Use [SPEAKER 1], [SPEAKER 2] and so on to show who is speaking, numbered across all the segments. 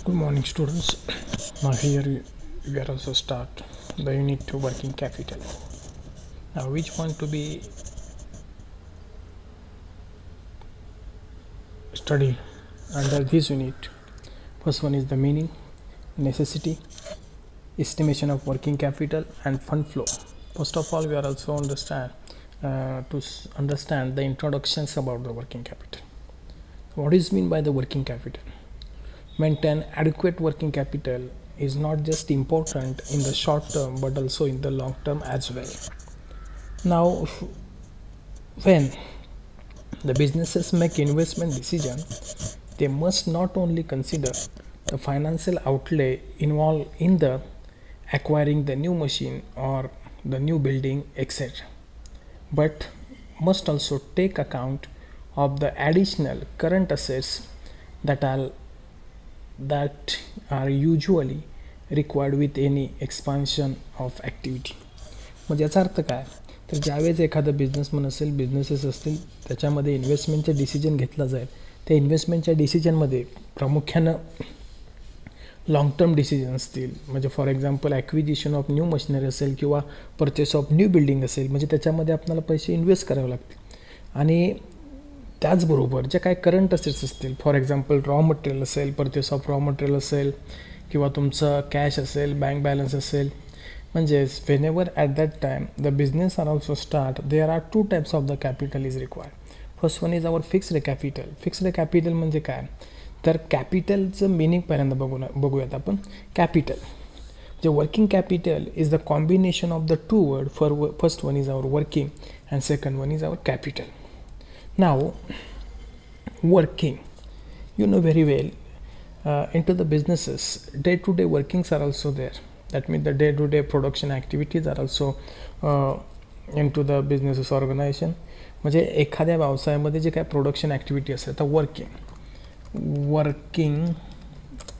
[SPEAKER 1] Good morning, students. Now here we are also start the unit to working capital. Now which one to be studied under this unit? First one is the meaning, necessity, estimation of working capital, and fund flow. First of all, we are also understand the introductions about the working capital. What is mean by the working capital? Maintain adequate working capital is not just important in the short term but also in the long term as well. Now, when the businesses make investment decision, they must not only consider the financial outlay involved in the acquiring the new machine or the new building, etc., but must also take account of the additional current assets that are usually required with any expansion of activity. म्हणजे याचा अर्थ काय, तर ज्यावेळेस एखादा businessman असेल, businesses असतील, त्याच्यामध्ये इन्व्हेस्टमेंटचे decision घेतला जाईल, त्या इन्व्हेस्टमेंटच्या डिसिजनमध्ये प्रामुख्यानं लॉंग टर्म डिसिजन असतील. म्हणजे for example acquisition of new machinery असेल किंवा परचेस ऑफ न्यू बिल्डिंग असेल, म्हणजे त्याच्यामध्ये आपल्याला पैसे इन्व्हेस्ट करावे लागतील. आणि त्याचबरोबर जे काय करंट असेट्स असतील, फॉर एक्झाम्पल रॉ मटेरियल असेल, परचेस ऑफ रॉ मटेरियल असेल किंवा तुमचं कॅश असेल, बँक बॅलन्स असेल, म्हणजेच whenever at that time the business are also start, there are two types of the capital is required. First one is our fixed capital. Fixed capital म्हणजे काय, तर कॅपिटलचं मिनिंग पहिल्यांदा बघूयात आपण. कॅपिटल जे working capital is the combination of the to word. First one is our working and second one is our capital. Now, working, you know very well, into the businesses, day-to-day workings are also there. That means the day-to-day production activities are also into the businesses organization. म्हणजे एखाद्या व्यवसायामध्ये जे काय production activity असेल, तर working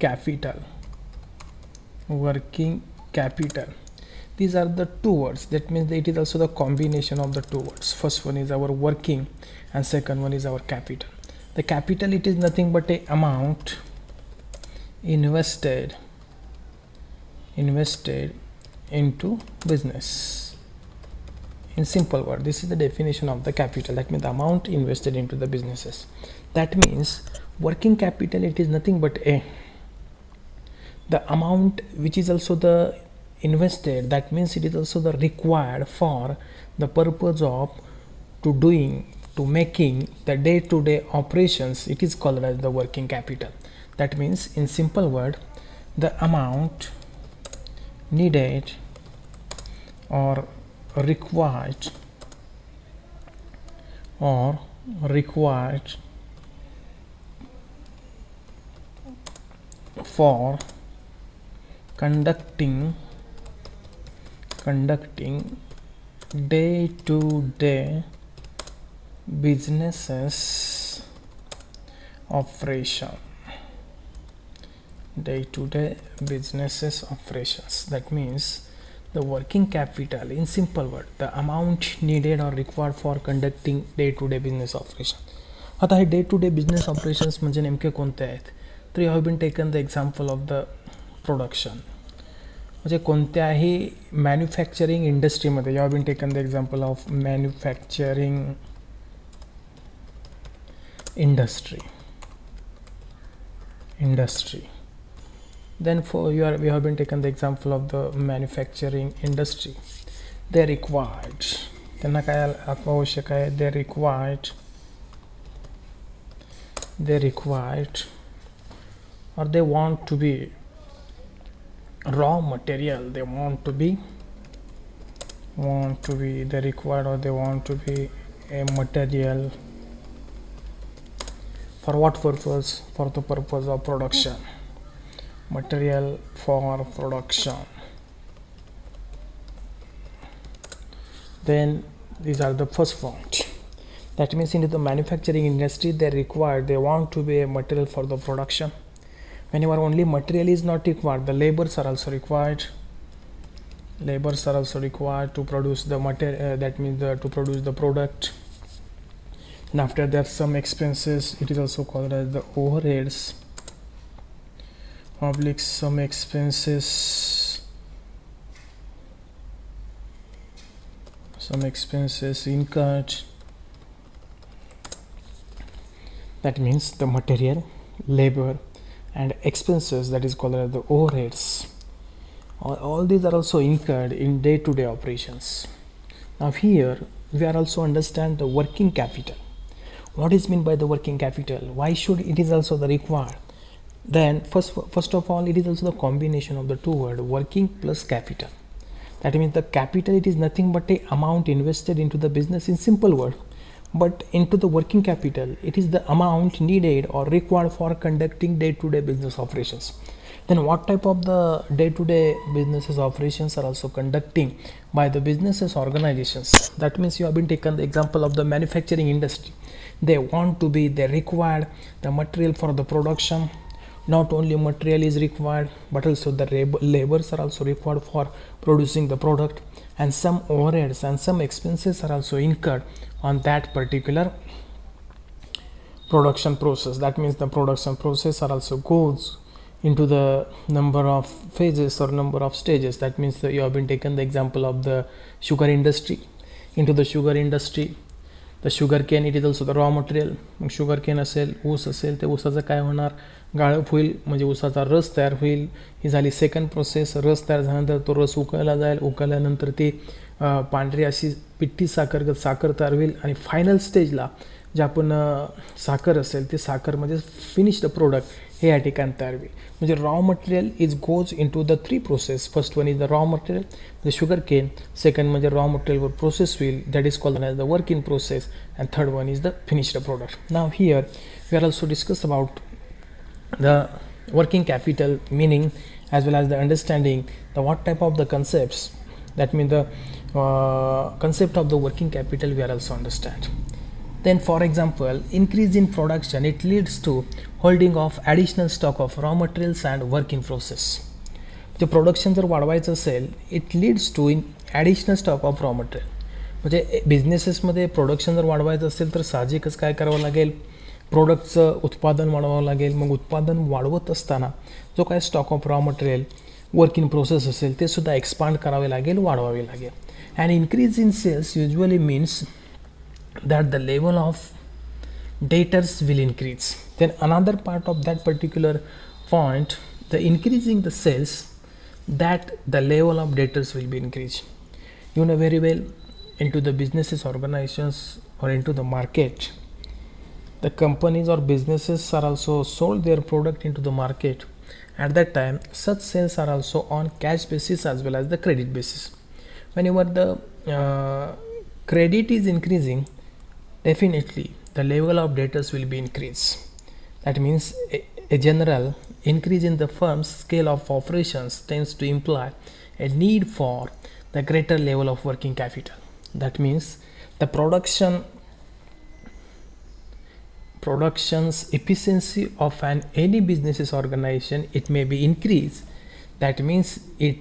[SPEAKER 1] capital, these are the two words. That means that it is also the combination of the two words. First one is our working and second one is our capital. The capital, it is nothing but a amount invested into business. In simple word, this is the definition of the capital. That means the amount invested into the businesses. That means working capital, it is nothing but the amount which is also the invested. That means it is also the required for the purpose of making the day-to-day operations. It is called as the working capital. That means in simple word, the amount needed or required for conducting day-to-day businesses operation. That means the working capital, in simple word, the amount needed or required for conducting day-to-day business operation. आता हे day-to-day business operations म्हणजे नेमके कोणते आहेत, तर you have been taken the example of the production. म्हणजे कोणत्याही manufacturing इंडस्ट्रीमध्ये you have been taken the example of manufacturing industry. Then we have been taken the example of the manufacturing industry. They required, त्यांना काय आवश्यक आहे, they required or they want to be raw material. They required or they want to be a material. For what purpose? For the purpose of production. Material for production. Then these are the first point. That means into the manufacturing industry, they want to be a material for the production. Whenever only material is not required, the labors are also required. To produce the material. That means to produce the product. And after that, some expenses, it is also called as the overheads. oblique some expenses incurred, that means the material, labor and expenses, that is called as the overheads. All these are also incurred in day-to-day operations. Now here we are also understand the working capital. What is meant by the working capital? Why should it is also the required? Then first of all, it is also the combination of the two words working plus capital. That means the capital, it is nothing but a amount invested into the business in simple word, but into the working capital, it is the amount needed or required for conducting day-to-day business operations. Then what type of the day-to-day businesses operations are also conducting by the businesses organizations? That means you have been taken the example of the manufacturing industry. They required the material for the production. Not only material is required, but also the labors are also required for producing the product, and some overheads and some expenses are also incurred on that particular production process. That means the production process are also goes into the number of phases or number of stages. That means you have been taken the example of the sugar industry. Into the sugar industry, the sugar cane, it is also the raw material. मग sugar cane असेल, ऊस असेल, ते ऊसाचं काय होणार, गाळप होईल, म्हणजे ऊसाचा रस तयार होईल. ही झाली सेकंड प्रोसेस. रस तयार झाल्यानंतर तो रस उकळला जाईल. उकळल्यानंतर ती पांढरी अशी पिठी साखर तयार होईल. आणि फायनल स्टेजला जे आपण साखर असेल, ते साखर म्हणजे फिनिश्ड प्रोडक्ट हे या ठिकाणी तयार होईल. म्हणजे raw material is goes into the 3 process. First one is the raw material, the sugar cane. Second म्हणजे रॉ मटेरियलवर प्रोसेस होईल, that is called as the work in process. And third one is the finished product. Now here we are also discuss about the working capital meaning, as well as the understanding the what type of the concepts, that means the concept of the working capital we are also understand. Then for example, increase in production, it leads to holding of additional stock of raw materials and work in process. जे production जर वाढवायचं असेल, it leads to in additional stock of raw material. म्हणजे बिझनेसेसमध्ये production जर वाढवायचं असेल तर साहजिकच काय करावं लागेल, प्रोडक्टचं उत्पादन वाढवावं लागेल. मग उत्पादन वाढवत असताना जो काय stock of raw material work in process असेल, ते सुद्धा एक्सपांड करावे लागेल, वाढवावे लागेल. And increase in sales usually means that the level of debtors will increase. Then another part of that particular point, the increasing the sales, that the level of debtors will be increased. You know very well, into the businesses, organizations, or into the market, the companies or businesses are also sold their product into the market. At that time, such sales are also on cash basis as well as the credit basis. Whenever the credit is increasing, definitely the level of debtors will be increased. That means a general increase in the firm's scale of operations tends to imply a need for the greater level of working capital. That means the production's efficiency of any business organization, it may be increased. That means it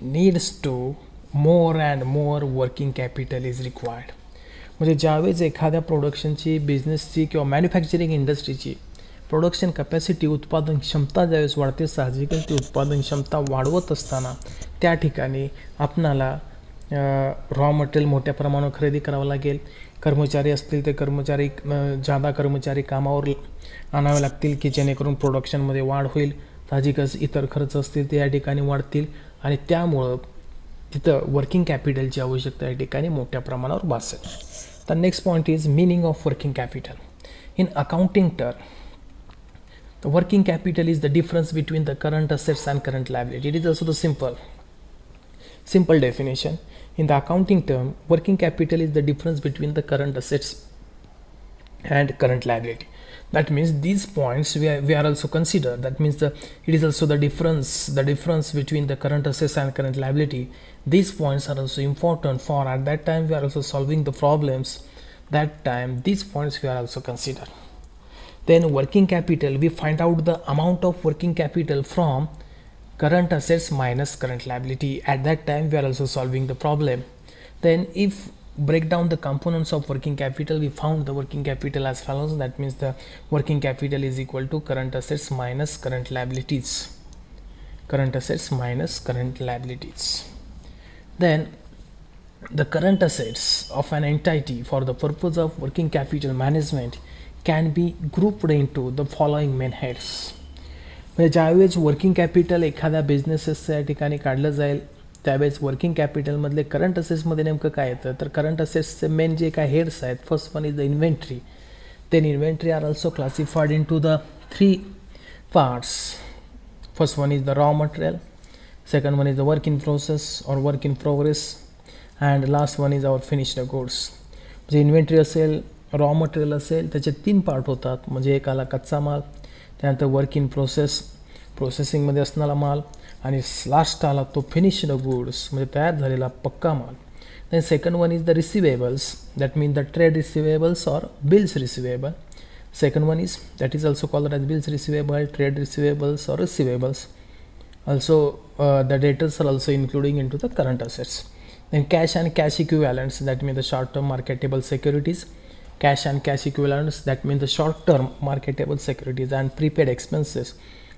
[SPEAKER 1] needs to more and more working capital is required. म्हणजे ज्यावेळेस एखाद्या प्रोडक्शनची, बिझनेसची किंवा manufacturing इंडस्ट्रीची production capacity, उत्पादन क्षमता ज्यावेळेस वाढते, साहजिकच ती उत्पादन क्षमता वाढवत असताना त्या ठिकाणी आपणाला रॉ मटेरियल मोठ्या प्रमाणावर खरेदी करावं लागेल. कर्मचारी असतील ते कर्मचारी, जादा कर्मचारी कामावर आणावे लागतील की जेणेकरून प्रोडक्शनमध्ये वाढ होईल. साहजिकच इतर खर्च असतील ते या ठिकाणी वाढतील आणि त्यामुळं तिथं वर्किंग कॅपिटलची आवश्यकता या ठिकाणी मोठ्या प्रमाणावर भासेल. The next point is meaning of working capital. In accounting term, the working capital is the difference between the current assets and current liability. It is also the simple definition. In the accounting term, working capital is the difference between the current assets and current liability. That means these points we are also consider. That means it is also the difference between the current assets and current liability. These points are also important for at that time we are also solving the problems. That time these points we are also consider. Then working capital, we find out the amount of working capital from current assets minus current liability. At that time we are also solving the problem. Then if break down the components of working capital, we found the working capital as follows. That means the working capital is equal to current assets minus current liabilities. Current assets minus current liabilities. Then the current assets of an entity for the purpose of working capital management can be grouped into the following main heads. म्हणजे ज्यावेळेस working capital एखाद्या बिझनेसेसच्या ठिकाणी काढलं जाईल त्यावेळेस working कॅपिटलमधले current असेट्समध्ये नेमकं काय येतं, तर करंट असेट्सचे मेन जे काय हेड्स आहेत, first one is the inventory. Then inventory are also classified into the 3 parts. First one is the raw material, second one is the work in process और work in progress, and last one is our finished goods. म्हणजे inventory असेल, raw material असेल, त्याचे 3 part होतात. म्हणजे एक आला कच्चा माल, त्यानंतर वर्क इन प्रोसेसिंगमध्ये असणारा माल, आणि लास्ट आला तो फिनिश्ड गुड्स म्हणजे तयार झालेला पक्का माल. Then second one is the receivables, that mean the trade receivables और bills receivable. Second one is that is also called as bills receivable, trade receivables और receivables. Also the debtors are also including into the current assets. Then cash and cash equivalents, that mean the short term marketable securities. Cash and cash equivalents, that mean the short term marketable securities, and prepaid expenses.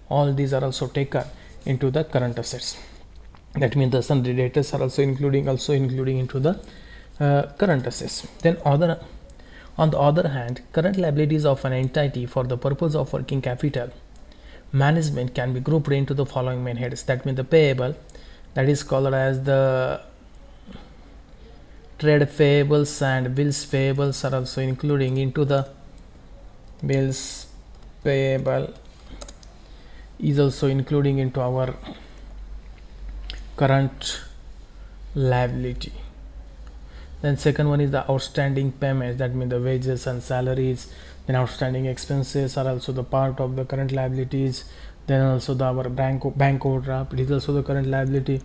[SPEAKER 1] All these are also taken into the current assets. That means the sundry debtors are also including into the current assets. Then on the other hand, current liabilities of an entity for the purpose of working capital management can be grouped into the following main heads. That means the payable, that is called as the trade payables, and bills payables are also including into the bills payable is also including into our current liability. Then second one is the outstanding payments, that means the wages and salaries. Then outstanding expenses are also the part of the current liabilities. Then also our bank overdraft, it is also the current liability.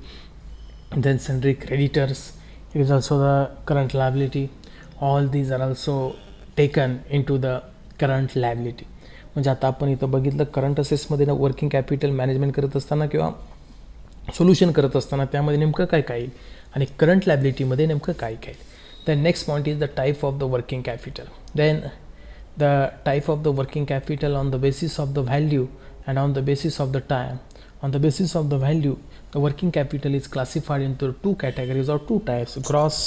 [SPEAKER 1] Then sundry creditors, it is also the current liability. All these are also taken into the current liability. म्हणजे आता आपण इथं बघितलं current असेट्समध्ये ना working capital management करत असताना किंवा solution करत असताना त्यामध्ये नेमकं काय काय येईल आणि करंट लायबिलिटीमध्ये नेमकं काय काय येईल. Then next point is the type of the working capital. Then the type of the working capital on the basis of the value and on the basis of the time. On the basis of the value, the working capital is classified into 2 categories or 2 types: gross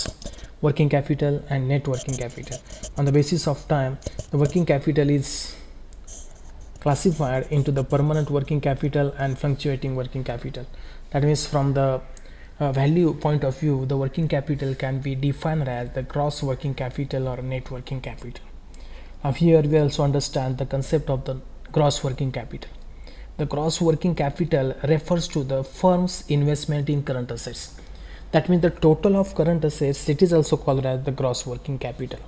[SPEAKER 1] working capital and net working capital. On the basis of time, the working capital is classified into the permanent working capital and fluctuating working capital. That means from the value point of view, the working capital can be defined as the gross working capital or net working capital. Now here we also understand the concept of the gross working capital. The gross working capital refers to the firm's investment in current assets. That means the total of current assets, it is also called as the gross working capital.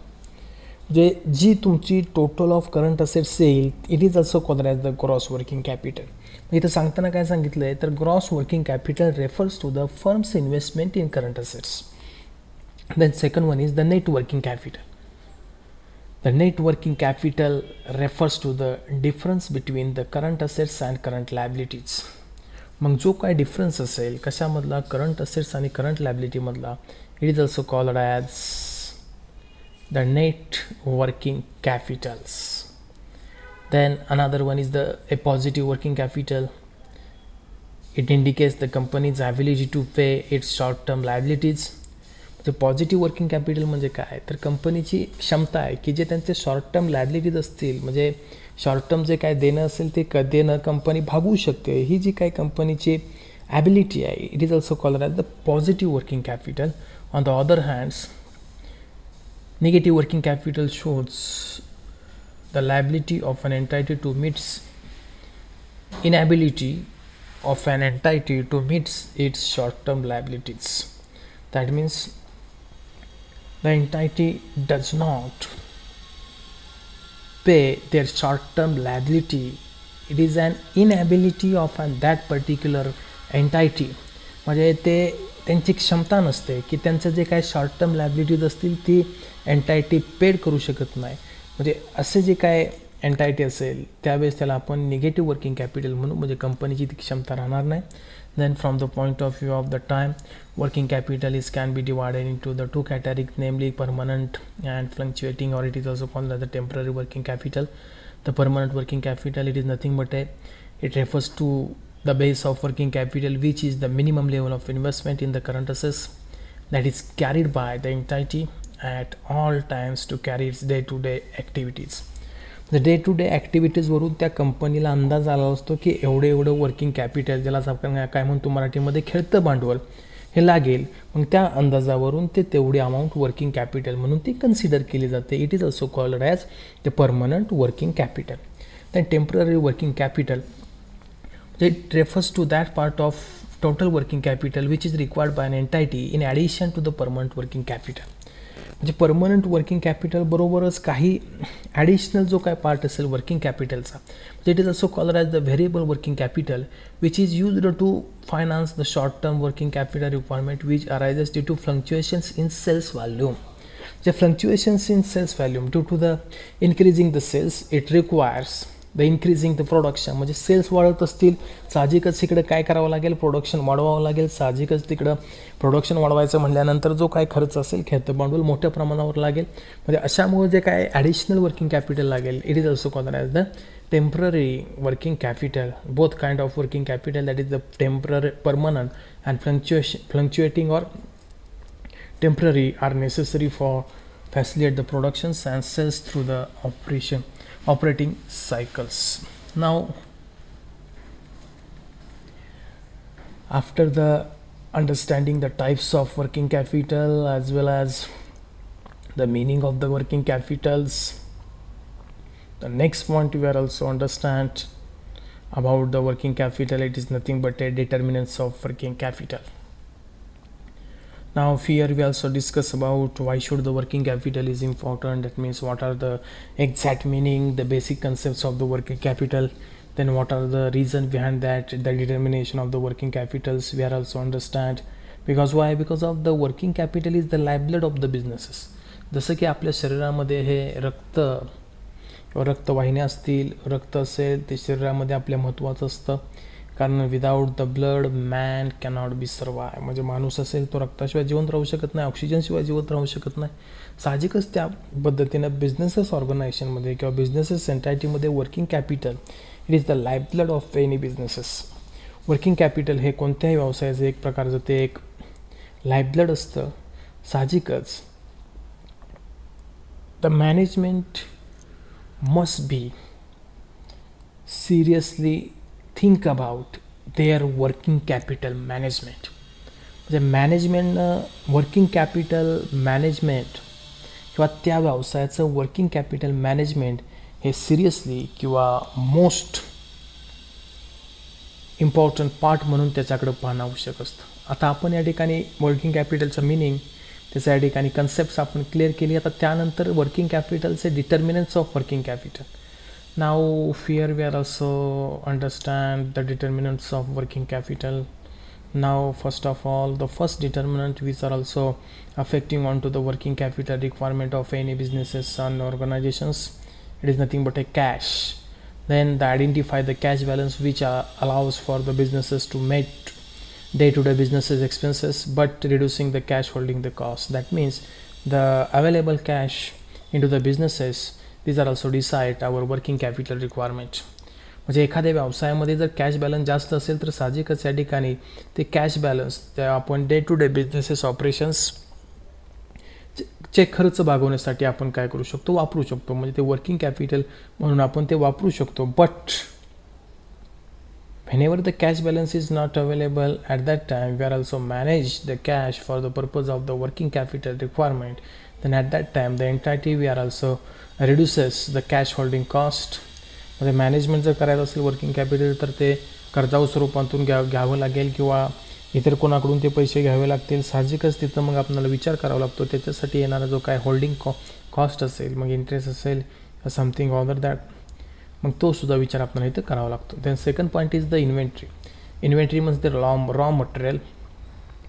[SPEAKER 1] जी तुमची total of current assets येईल, it is also called as the gross working capital. इथं सांगताना काय सांगितलं आहे, तर gross working capital refers to the firm's investment in current assets. Then second one is the net working capital. The net working capital refers to the difference between the current assets and current liabilities. मग जो काय difference असेल कशामधला, current assets आणि current लायबिलिटीमधला, it is also called as the net working capitals. Then another one is a positive working capital. It indicates the company's ability to pay its short term liabilities. The positive working capital म्हणजे काय, तर कंपनीची क्षमता आहे की जे त्यांचे short term liabilities असतील, म्हणजे शॉर्ट टर्म जे काय देणं असेल ते देणं कंपनी भागवू शकते, ही जी काय कंपनीची ॲबिलिटी आहे, it is also called as the positive working capital. On the other hands, negative working capital shows the liability of an entity to meet inability of an entity to meet its short-term liabilities. That means the entity does not pay their short-term liability. It is an inability of that particular entity. म्हणजे ते त्यांची क्षमता नसते की त्यांचं जे काय short term liabilities असतील ती एंटायटी पेड करू शकत नाही. म्हणजे असे जे काय एंटायटी असेल त्यावेळेस त्याला आपण निगेटिव्ह वर्किंग कॅपिटल म्हणू, म्हणजे कंपनीची ती क्षमता राहणार नाही. Then from the point of view of the time, working capital can be divided into the two categories, namely permanent and fluctuating, or it is also called as the temporary working capital. The permanent working capital, it is nothing but it refers to the base of working capital, which is the minimum level of investment in the current assets that is carried by the entity at all times to carry its day-to-day activities. The day to day ॲक्टिव्हिटीजवरून त्या कंपनीला अंदाज आला असतो की एवढं working capital, ज्याला आपण काय म्हणतो मराठीमध्ये खेळतं भांडवल, हे लागेल. मग त्या अंदाजावरून ते तेवढी अमाऊंट वर्किंग कॅपिटल म्हणून ती कन्सिडर केली जाते. It is also called as the permanent working capital. Than temporary working capital, it refers to that part of total working capital which is required by an entity in addition to the permanent working capital. म्हणजे permanent working capital बरोबरच काही additional जो काय part असेल working कॅपिटलचा, म्हणजे it is also called as the variable working capital which is used to finance the short term working capital requirement which arises due to fluctuations in sales volume. जे fluctuations in sales volume due to the increasing the sales it requires the increasing the production. म्हणजे sales वाढत असतील, साहजिकच इकडे काय करावं लागेल, production वाढवावं लागेल. साहजिकच तिकडं प्रोडक्शन वाढवायचं म्हटल्यानंतर जो काय खर्च असेल खेळतं भांडवल मोठ्या प्रमाणावर लागेल. म्हणजे अशामुळे जे काय ॲडिशनल वर्किंग कॅपिटल लागेल, it is also called as the temporary working capital. Both kind of working capital, that is the temporary permanent and fluctuating और temporary are necessary for facilitate the productions and sales through the operating cycles. Now after the understanding the types of working capital as well as the meaning of the working capitals, the next point we are also understand about the working capital. It is nothing but a determinants of working capital. Now here we also discuss about why should the working capital is important. That means what are the exact meaning, the basic concepts of the working capital, then what are the reason behind that, the determination of the working capitals we are also understand. Because why? Because of the working capital is the lifeblood of the businesses. जसं की आपल्या शरीरामध्ये हे रक्त किंवा रक्तवाहिन्या असतील, रक्त असेल ते शरीरामध्ये आपल्या महत्त्वाचं असतं. कारण without the blood man cannot be सर्वाय. म्हणजे माणूस असेल तो रक्ताशिवाय जिवंत राहू शकत नाही, ऑक्सिजनशिवाय जिवंत राहू शकत नाही. साहजिकच त्या पद्धतीनं बिझनेसेस ऑर्गनायझेशनमध्ये किंवा बिझनेसेस एंटायटीमध्ये working capital it is the life blood of any businesses. Working capital हे कोणत्याही व्यवसायाचं एक प्रकारचं ते एक लाईफ ब्लड असतं. साहजिकच the management must be seriously think about their working capital management. म्हणजे मॅनेजमेंटनं वर्किंग कॅपिटल मॅनेजमेंट किंवा त्या व्यवसायाचं वर्किंग कॅपिटल मॅनेजमेंट हे सिरियसली किंवा मोस्ट इम्पॉर्टंट पार्ट म्हणून त्याच्याकडं पाहणं आवश्यक असतं. आता आपण या ठिकाणी वर्किंग कॅपिटलचं मिनिंग, त्याचं या ठिकाणी कन्सेप्ट्स आपण क्लिअर केली. आता त्यानंतर वर्किंग कॅपिटलचे determinants of working capital. Now here we are also understand the determinants of working capital. Now first of all, the first determinant which are also affecting onto the working capital requirement of any businesses and organizations, it is nothing but a cash. Then they identify the cash balance which allows for the businesses to meet day-to-day businesses expenses but reducing the cash holding the cost. That means the available cash into the businesses, these are also decide our working capital requirement. म्हणजे एखाद्या व्यवसायामध्ये जर cash balance जास्त असेल तर साहजिकच या ठिकाणी ते कॅश बॅलन्स त्या आपण day to day businesses operations चे खर्च भागवण्यासाठी आपण काय करू शकतो, वापरू शकतो. म्हणजे ते वर्किंग कॅपिटल म्हणून आपण ते वापरू शकतो. But whenever the cash balance is not available at that time, we are also manage the cash for the purpose of the working capital requirement. Then at that time the entity we are also reduces the cash holding cost. म्हणजे management जर करायचं असेल working capital तर ते कर्जाऊ स्वरूपातून घ्यावं लागेल किंवा इतर कोणाकडून ते पैसे घ्यावे लागतील. साहजिकच तिथं मग आपल्याला विचार करावा लागतो त्याच्यासाठी येणारा जो काय होल्डिंग कॉस्ट असेल, मग इंटरेस्ट असेल, समथिंग ऑदर दॅट, मग तो सुद्धा विचार आपल्याला इथं करावा लागतो. Then second point is the inventory. Inventory म्हणजे raw material.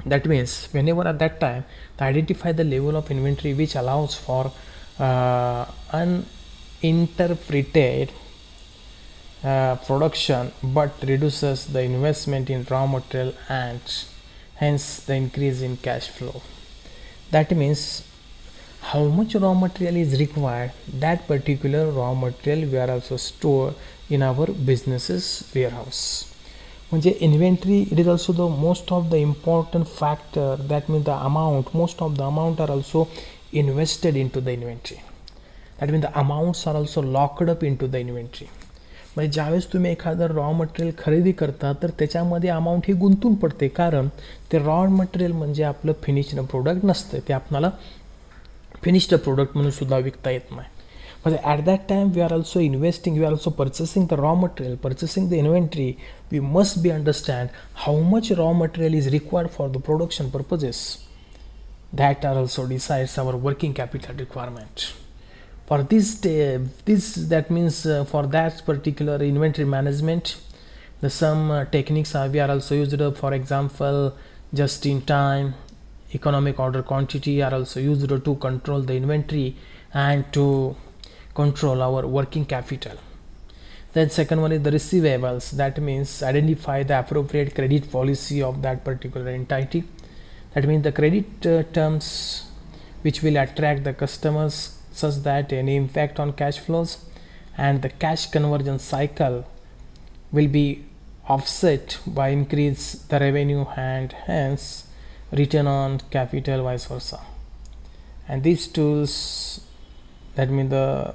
[SPEAKER 1] That means whenever at that time to identify the level of inventory which allows for uninterpreted production but reduces the investment in raw material and hence the increase in cash flow. That means how much raw material is required, that particular raw material we are also store in our business's warehouse. म्हणजे inventory, it is also the most of the important factor. That means the amount, most of the amount are also invested into the inventory. That means the amounts are also locked up into the inventory. म्हणजे ज्यावेळेस तुम्ही एखादं raw material खरेदी करता तर त्याच्यामध्ये amount ही गुंतून पडते, कारण ते रॉ मटेरियल म्हणजे आपलं फिनिश्ड प्रोडक्ट नसतं, ते आपल्याला फिनिश्ड प्रोडक्ट म्हणून सुद्धा विकता येत नाही. But at that time we are also investing, we are also purchasing the raw material, purchasing the inventory. We must be understand how much raw material is required for the production purposes. That are also decides our working capital requirement. For this that means for that particular inventory management, the some techniques we are also used. For example, just in time, economic order quantity are also used to control the inventory and to control our working capital. Then second one is the receivables. That means identify the appropriate credit policy of that particular entity. That means the credit terms which will attract the customers such that any impact on cash flows and the cash conversion cycle will be offset by increase the revenue and hence return on capital, vice versa. And these tools, that means the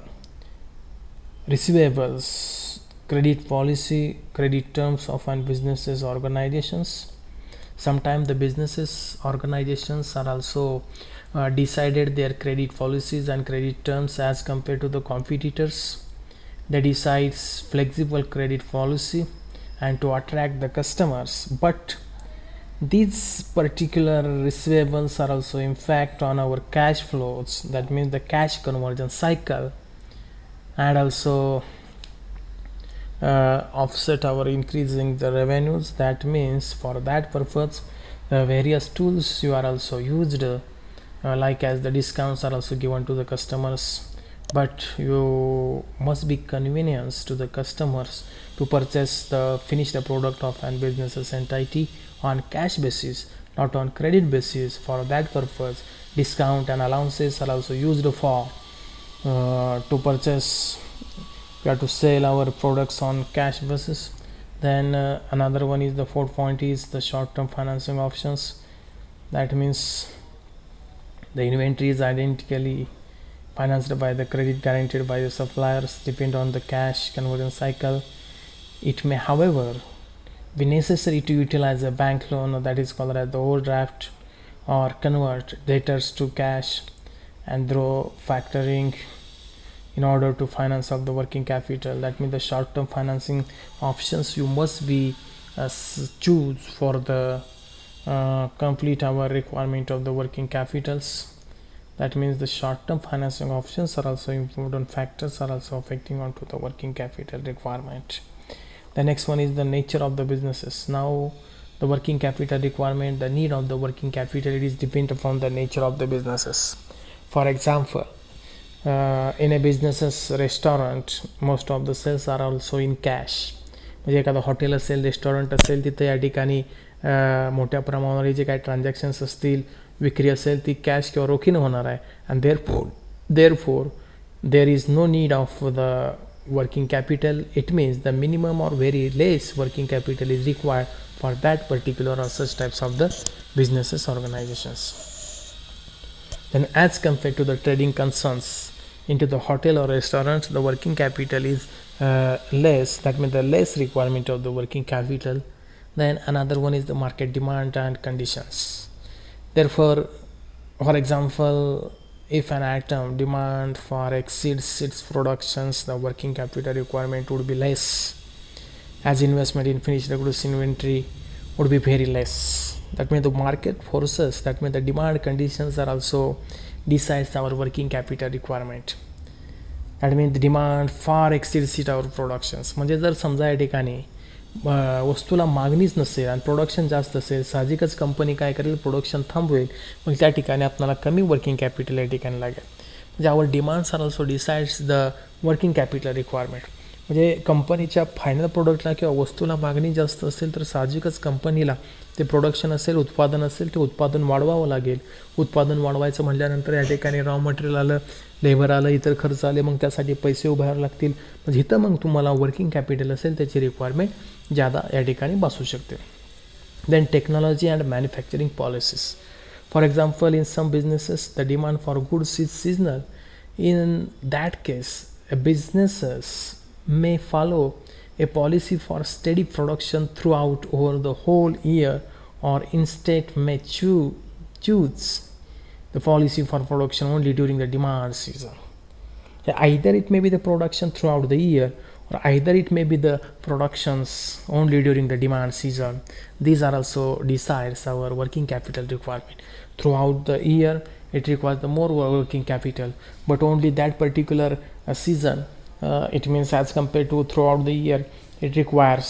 [SPEAKER 1] receivables, credit policy, credit terms of businesses organizations. Sometimes the businesses organizations are also decided their credit policies and credit terms as compared to the competitors. They decides flexible credit policy and to attract the customers, but these particular receivables are also impact on our cash flows. That means the cash conversion cycle, and also offset our increasing the revenues. That means for that purpose various tools you are also used, like as the discounts are also given to the customers, but you must be convenience to the customers to purchase the finished product of an business entity on cash basis, not on credit basis. For that purpose discount and allowances are also used for to purchase, we have to sell our products on cash basis. Then another one is the fourth point is the short-term financing options. That means the inventory is identically financed by the credit guaranteed by the suppliers, depend on the cash conversion cycle. It may however be necessary to utilize a bank loan, that is called as the overdraft, or convert debtors to cash and through factoring in order to finance of the working capital. That means the short-term financing options you must be choose for the complete our requirement of the working capitals. That means the short-term financing options are also important factors are also affecting onto the working capital requirement. The next one is the nature of the businesses. Now the working capital requirement, the need of the working capital, it is depend upon the nature of the businesses. For example, in a businesses restaurant, most of the sales are also in cash. म्हणजे एखादं hotel असेल, restaurant असेल, तिथे या ठिकाणी मोठ्या प्रमाणावर जे काही ट्रान्झॅक्शन्स असतील, विक्री असेल, ती कॅश किंवा रोखीने होणार आहे. And therefore there is no need of the working capital. It means the minimum or very less working capital is required for that particular or such types of the businesses organizations. Then as compared to the trading concerns into the hotel or restaurants, the working capital is less. That means the less requirement of the working capital. Then another one is the market demand and conditions. Therefore, for example, if an item demand for exceeds its productions, the working capital requirement would be less, as investment in finished goods inventory would be very less. That means the market forces, that means the demand conditions are also decides our working capital requirement. That means the demand far exceeds our productions. म्हणजे जर समजा या ठिकाणी वस्तूला मागणीच नसेल आणि production जास्त असेल, साहजिकच कंपनी काय करेल, प्रोडक्शन थांबवेल. मग त्या ठिकाणी आपल्याला कमी वर्किंग कॅपिटल या ठिकाणी लागेल. म्हणजे our demands are also decides the working capital requirement. म्हणजे कंपनीच्या फायनल प्रोडक्टला किंवा वस्तूला मागणी जास्त असेल तर साहजिकच कंपनीला ते प्रोडक्शन असेल, उत्पादन असेल, ते उत्पादन वाढवावं लागेल. उत्पादन वाढवायचं म्हटल्यानंतर या ठिकाणी रॉ मटेरियल आलं, लेबर आलं, इतर खर्च आले, मग त्यासाठी पैसे उभारावे लागतील. म्हणजे इथं मग तुम्हाला वर्किंग कॅपिटल असेल त्याची रिक्वायरमेंट जादा या ठिकाणी बसू शकते. Then technology and manufacturing policies. For example, in some businesses the demand for goods is seasonal. In that case, businesses may follow a policy for steady production throughout over the whole year, or instead may choose the policy for production only during the demand season. Either it may be the production throughout the year, or either it may be the productions only during the demand season. These are also decides our working capital requirement. Throughout the year it requires the more working capital, but only that particular season, it means as compared to throughout the year, it requires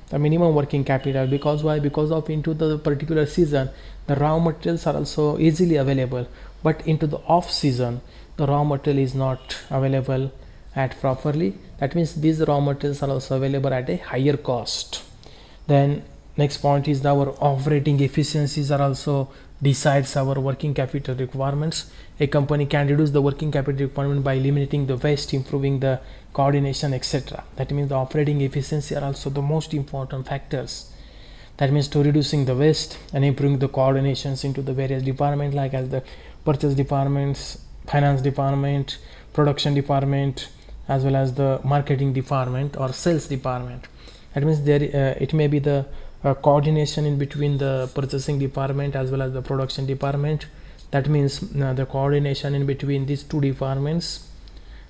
[SPEAKER 1] the minimum working capital. Because why? Because of into the particular season the raw materials are also easily available, but into the off season the raw material is not available at properly. That means these raw materials are also available at a higher cost. Then next point is our operating efficiencies are also decides our working capital requirements. A company can reduce the working capital requirement by eliminating the waste, improving the coordination, etc. That means the operating efficiency are also the most important factors. That means to reducing the waste and improving the coordinations into the various departments, like as the purchase departments, finance department, production department, as well as the marketing department or sales department. That means there it may be the coordination in between the purchasing department as well as the production department. That means the coordination in between these two departments,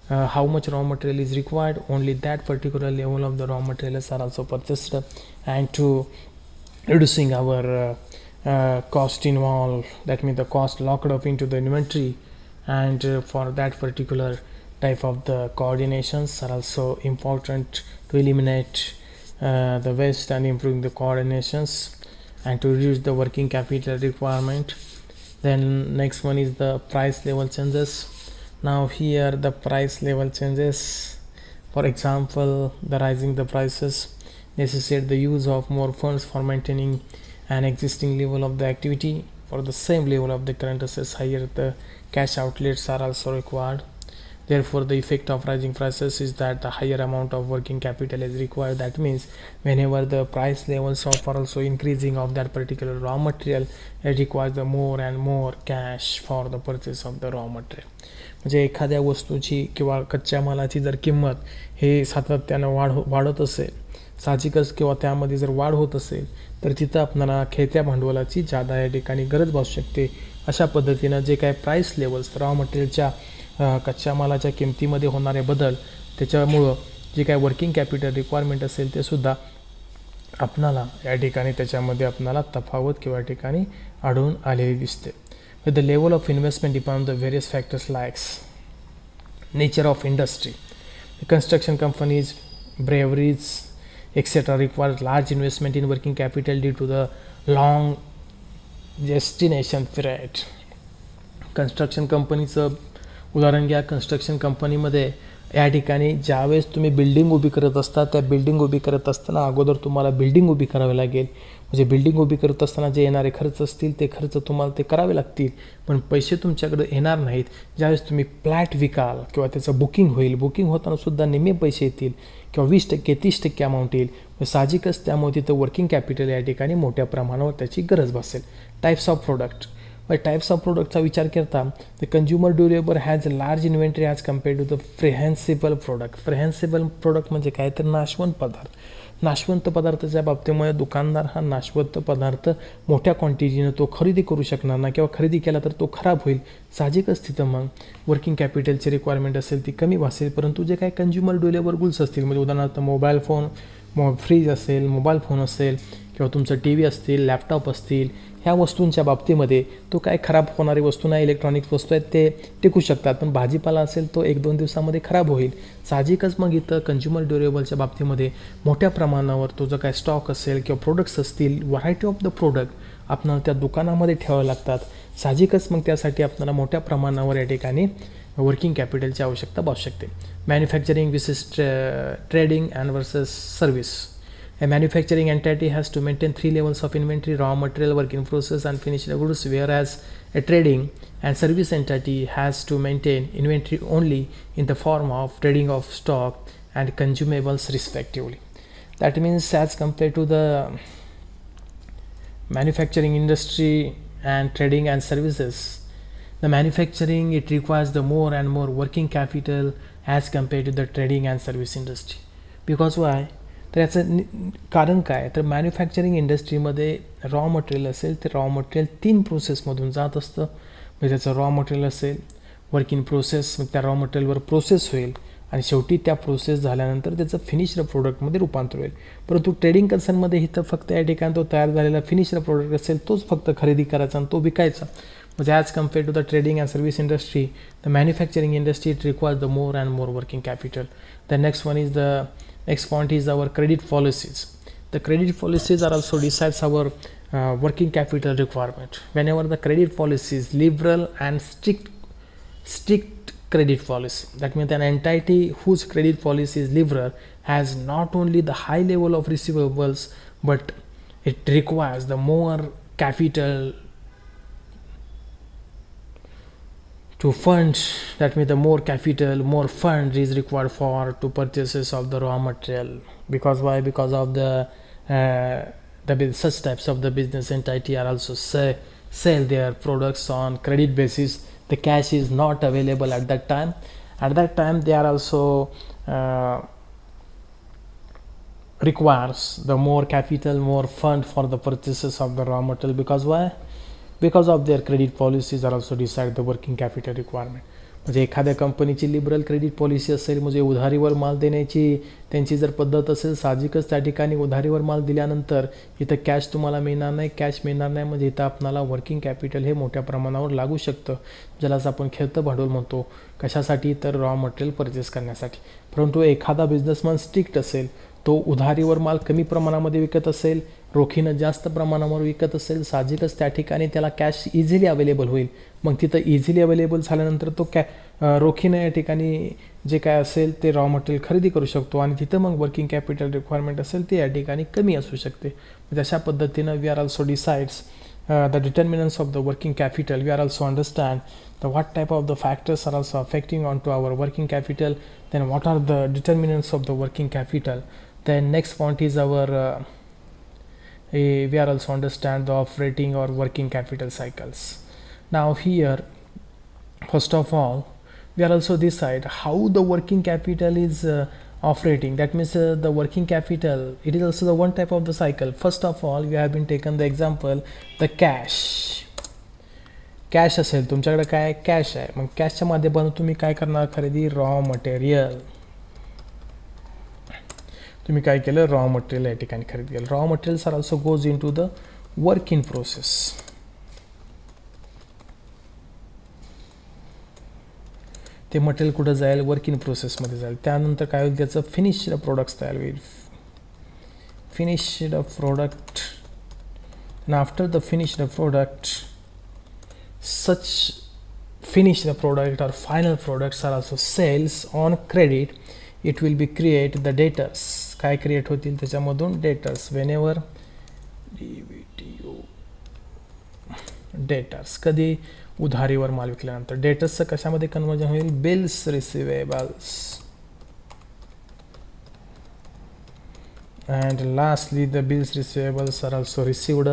[SPEAKER 1] how much raw material is required, only that particular level of the raw materials are also purchased, and to reducing our cost involved. That means the cost locked up into the inventory, and for that particular type of the coordinations are also important to eliminate the waste and improving the coordinations and to reduce the working capital requirement. Then next one is the price level changes. Now here the price level changes, for example, the rising the prices necessitate the use of more funds for maintaining an existing level of the activity. For the same level of the current assets, higher the cash outlets are also required. Therefore, the effect of rising prices is that the higher amount of working capital is required. That means whenever the price levels are also increasing of that particular raw material, it requires the more and more cash for the purchase of the raw material. म्हणजे एखाद्या वस्तूची किंवा कच्च्या मालाची जर किंमत हे सातत्यानं वाढत असेल साहजिकच, किंवा त्यामध्ये जर वाढ होत असेल तर तिथं आपल्याला खेळत्या भांडवलाची जादा या ठिकाणी गरज भासू शकते. अशा पद्धतीनं जे काय प्राईस लेवल्स रॉ मटेरियलच्या कच्च्या मालाच्या किमतीमध्ये होणारे बदल, त्याच्यामुळं जे काय वर्किंग कॅपिटल रिक्वायरमेंट असेल ते सुद्धा आपणाला या ठिकाणी त्याच्यामध्ये आपणाला तफावत किंवा ठिकाणी आढळून आलेली दिसते. The level of investment depend on the various factors likes nature of industry. Construction companies, breweries etc. requires large investment in working capital due to the long gestation period. Construction कंपनीचं उदाहरण घ्या. कन्स्ट्रक्शन कंपनीमध्ये या ठिकाणी ज्यावेळेस तुम्ही building उभी करत असता, त्या बिल्डिंग उभी करत असताना अगोदर तुम्हाला बिल्डिंग उभी करावी लागेल. म्हणजे बिल्डिंग उभी करत असताना जे येणारे खर्च असतील ते खर्च तुम्हाला ते करावे लागतील, पण पैसे तुमच्याकडे येणार नाहीत. ज्यावेळेस तुम्ही फ्लॅट विकाल किंवा त्याचं बुकिंग होईल, बुकिंग होताना सुद्धा निम्मे पैसे येतील किंवा 20% 30% अमाऊंट येईल. साहजिकच त्यामुळे तिथं वर्किंग कॅपिटल या ठिकाणी मोठ्या प्रमाणावर त्याची गरज भासेल. Types of product. Types of प्रोडक्टचा विचार करता the consumer durable has large inventory as compared to the perishable product. Perishable product म्हणजे काय तर नाशवंत पदार्थ. नाशवंत पदार्थाच्या बाबतीमध्ये दुकानदार हा नाशवंत पदार्थ मोठ्या क्वांटिटीनं तो खरेदी करू शकणार नाही किंवा खरेदी केला तर तो खराब होईल. साहजिकच तिथं मग वर्किंग कॅपिटलची रिक्वायरमेंट असेल ती कमी भासेल. परंतु जे काय कंझ्युमर ड्युरेबल गुड्स असतील, म्हणजे उदाहरणार्थ मोबाईल फोन, फ्रीज असेल, मोबाईल फोन असेल किंवा तुमचं टी व्ही असतील, लॅपटॉप असतील, ह्या वस्तूंच्या बाबतीमध्ये तो काय खराब होणारी वस्तू नाही, इलेक्ट्रॉनिक्स वस्तू आहेत ते टिकू शकतात. पण भाजीपाला असेल तो 1-2 दिवसामध्ये खराब होईल. साहजिकच मग इथं कंझ्युमर ड्युरेबलच्या बाबतीमध्ये मोठ्या प्रमाणावर तो जो काय स्टॉक असेल किंवा प्रोडक्ट्स असतील, व्हरायटी ऑफ द प्रोडक्ट आपल्याला त्या दुकानामध्ये ठेवावे लागतात. साहजिकच मग त्यासाठी आपल्याला मोठ्या प्रमाणावर या ठिकाणी वर्किंग कॅपिटलची आवश्यकता भासू शकते. मॅन्युफॅक्चरिंग विसेस trading and versus service. A manufacturing entity has to maintain 3 levels of inventory: raw material, work in process, and finished goods, whereas a trading and service entity has to maintain inventory only in the form of trading of stock and consumables respectively. That means as compared to the manufacturing industry and trading and services, the manufacturing, it requires the more and more working capital as compared to the trading and service industry. Because why? तर याचं कारण काय, तर manufacturing इंडस्ट्रीमध्ये raw material असेल ते raw material 3 प्रोसेसमधून जात असतं. म्हणजे त्याचं रॉ मटेरियल असेल, वर्क इन प्रोसेस, मग त्या रॉ मटेरियलवर प्रोसेस होईल आणि शेवटी त्या प्रोसेस झाल्यानंतर त्याचं फिनिश्ड प्रोडक्टमध्ये रूपांतर होईल. परंतु ट्रेडिंग कन्सर्नमध्ये इथं फक्त या ठिकाणी तो तयार झालेला फिनिश्ड प्रोडक्ट असेल तोच फक्त खरेदी करायचा आणि तो विकायचा. म्हणजे as compare to the trading and service industry, the manufacturing industry it requires the more and more working capital. The next one is the next point is our credit policies. The credit policies are also decides our working capital requirement. Whenever the credit policy is liberal and strict credit policy, that means an entity whose credit policy is liberal has not only the high level of receivables but it requires the more capital to fund. That means the more capital, more fund is required for to purchases of the raw material. Because why? Because of the such types of the business entity are also sell their products on credit basis. The cash is not available at that time. At that time they are also requires the more capital, more fund for the purchases of the raw material. Because why? Because of their credit policies are also decide the working capital requirement. म्हणजे एखाद्या कंपनीची liberal credit policy असेल, म्हणजे उधारीवर माल देण्याची त्यांची जर पद्धत असेल, साहजिकच त्या ठिकाणी उधारीवर माल दिल्यानंतर इथं कॅश तुम्हाला मिळणार नाही. कॅश मिळणार नाही म्हणजे इथं आपणाला वर्किंग कॅपिटल हे मोठ्या प्रमाणावर लागू शकतं, ज्यालाच आपण खेळतं भांडवल म्हणतो. कशासाठी? तर रॉ मटेरियल परचेस करण्यासाठी. परंतु एखादा बिझनेसमॅन स्ट्रिक्ट असेल, तो उधारीवर माल कमी प्रमाणामध्ये विकत असेल, रोखीनं जास्त प्रमाणावर विकत असेल, साहजिकच त्या ठिकाणी त्याला कॅश इझिली अवेलेबल होईल. मग तिथं इझिली अवेलेबल झाल्यानंतर तो रोखीनं या ठिकाणी जे काय असेल ते रॉ मटेरियल खरेदी करू शकतो आणि तिथं मग वर्किंग कॅपिटल रिक्वायरमेंट असेल ते या ठिकाणी कमी असू शकते. अशा पद्धतीनं we are also decides the determinants of the working capital. We are also understand the what type of the factors are also affecting onto our working capital, then what are the determinants of the working capital. Then next point is our we are also understand the operating or working capital cycles. Now here first of all we are also decide how the working capital is operating. That means the working capital, it is also the one type of the cycle. First of all we have been taken the example the cash असेल तुमच्याकडे काय cash आहे, मग कॅशच्या माध्यमातून तुम्ही काय करणार, खरेदी raw material. तुम्ही काय केलं, रॉ मटेरियल या ठिकाणी खरेदी केलं. Raw materials are also goes into the work in process. ते मटेरियल कुठं जाईल, वर्क इन प्रोसेसमध्ये जाईल. त्यानंतर काय होईल, त्याचं फिनिश्ड प्रोडक्ट्स तयार होईल. Finished product, and after the finished product, such finished product or final products are also sales on credit. It will be create the debtors. काय क्रिएट होतील त्याच्यामधून, डेटर्स. व्हेनेवर डेटर्स, कधी उधारीवर माल विकल्यानंतर. डेटर्सचं कशामध्ये कन्वर्जन होईल, bills receivables. And lastly the bills receivables are also received,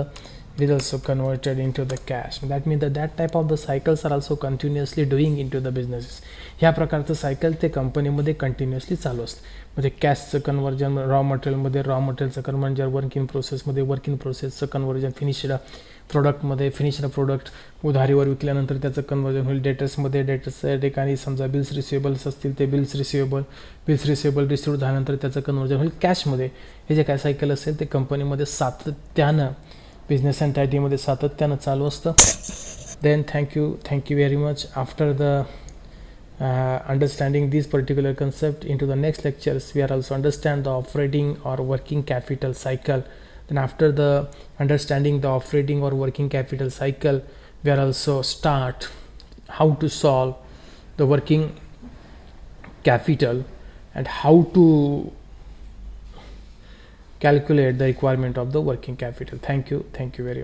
[SPEAKER 1] it is also converted into the cash. That means that type of the cycles are also continuously doing into the businesses. ह्या प्रकारचं cycle ते कंपनीमध्ये continuously चालू असतं. म्हणजे कॅशचं conversion raw मटेरियलमध्ये, raw मटेरियलचं कन्वर्जन वर्क इन प्रोसेसमध्ये, वर्क इन प्रोसेसचं कन्वर्जन फिनिश्ड प्रोडक्टमध्ये, फिनिश्ड प्रोडक्ट उधारीवर विकल्यानंतर त्याचं कन्वर्जन होईल डेटर्समध्ये. डेटर्सच्या ठिकाणी समजा बिल्स रिसिवेबल्स असतील ते बिल्स रिसिवेबल रिसिव्ह झाल्यानंतर त्याचं कन्वर्जन होईल कॅशमध्ये. हे जे काय सायकल असेल ते कंपनीमध्ये सातत्यानं, बिझनेस एंटायटीमध्ये सातत्यानं चालू असतं. Then thank you very much. After the understanding this particular concept, into the next lectures we are also understand the operating or working capital cycle. Then after the understanding the operating or working capital cycle, we are also start how to solve the working capital and how to calculate the requirement of the working capital. Thank you very much.